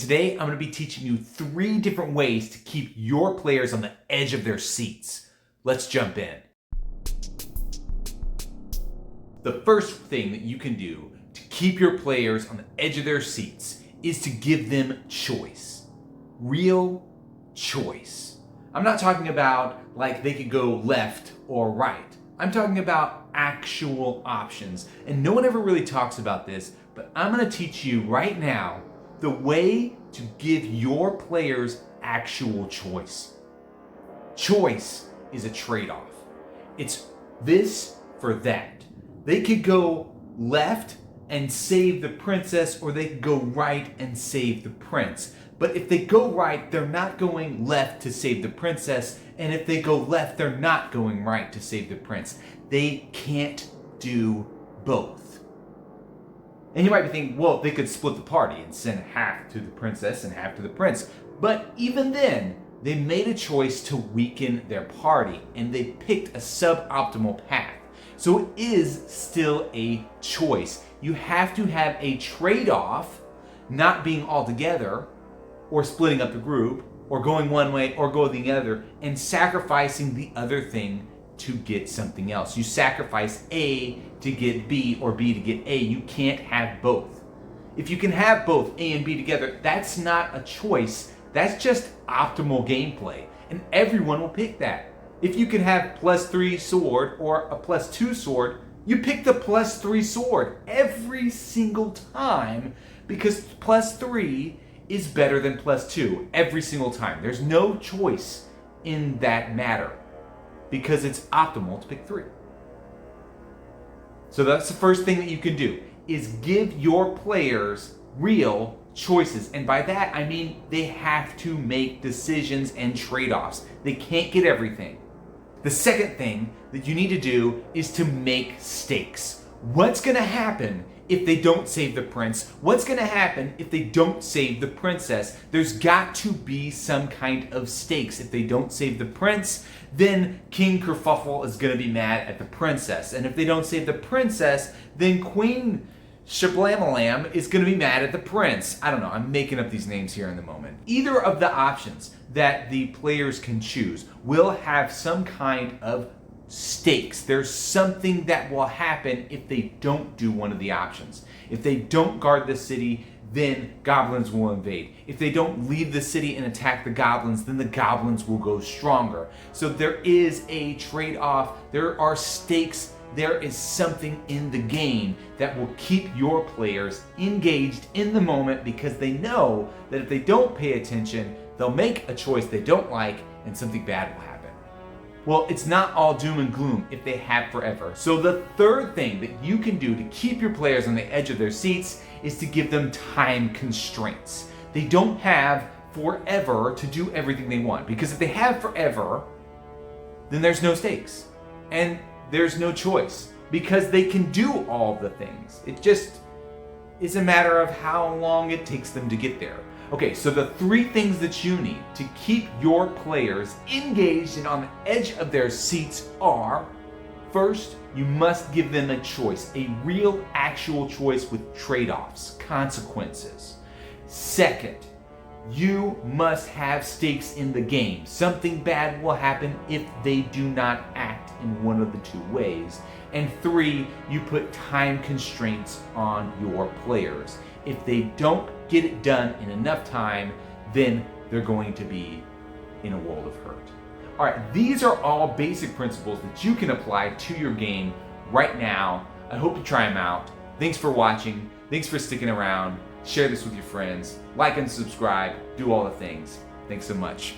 Today, I'm going to be teaching you 3 different ways to keep your players on the edge of their seats. Let's jump in. The first thing that you can do to keep your players on the edge of their seats is to give them choice. Real choice. I'm not talking about like they could go left or right. I'm talking about actual options. And no one ever really talks about this, but I'm going to teach you right now the way to give your players actual choice. Choice is a trade-off. It's this for that. They could go left and save the princess, or they could go right and save the prince. But if they go right, they're not going left to save the princess, and if they go left, they're not going right to save the prince. They can't do both. And you might be thinking, well, they could split the party and send half to the princess and half to the prince. But even then, they made a choice to weaken their party, and they picked a suboptimal path. So it is still a choice. You have to have a trade-off, not being all together, or splitting up the group, or going one way or going the other, and sacrificing the other thing to get something else. You sacrifice A to get B, or B to get A. You can't have both. If you can have both A and B together, that's not a choice. That's just optimal gameplay, and everyone will pick that. If you can have +3 sword or a +2 sword, you pick the +3 sword every single time, because +3 is better than +2 every single time. There's no choice in that matter, because it's optimal to pick 3. So that's the first thing that you can do, is give your players real choices. And by that, I mean they have to make decisions and trade-offs. They can't get everything. The second thing that you need to do is to make stakes. What's going to happen if they don't save the prince? What's going to happen if they don't save the princess? There's got to be some kind of stakes. If they don't save the prince, then King Kerfuffle is going to be mad at the princess. And if they don't save the princess, then Queen Shablamalam is going to be mad at the prince. I don't know, I'm making up these names here in the moment. Either of the options that the players can choose will have some kind of stakes. There's something that will happen if they don't do one of the options. If they don't guard the city, then goblins will invade. If they don't leave the city and attack the goblins, then the goblins will go stronger. So there is a trade-off. There are stakes. There is something in the game that will keep your players engaged in the moment, because they know that if they don't pay attention, they'll make a choice they don't like and something bad will happen. Well, it's not all doom and gloom if they have forever. So the third thing that you can do to keep your players on the edge of their seats is to give them time constraints. They don't have forever to do everything they want, because if they have forever, then there's no stakes and there's no choice, because they can do all the things. It just is a matter of how long it takes them to get there. Okay, so the 3 things that you need to keep your players engaged and on the edge of their seats are: first, you must give them a choice, a real, actual choice with trade-offs, consequences. Second, you must have stakes in the game. Something bad will happen if they do not act in one of the 2 ways. And 3, you put time constraints on your players. If they don't get it done in enough time, then they're going to be in a world of hurt. All right, these are all basic principles that you can apply to your game right now. I hope you try them out. Thanks for watching. Thanks for sticking around. Share this with your friends. Like and subscribe. Do all the things. Thanks so much.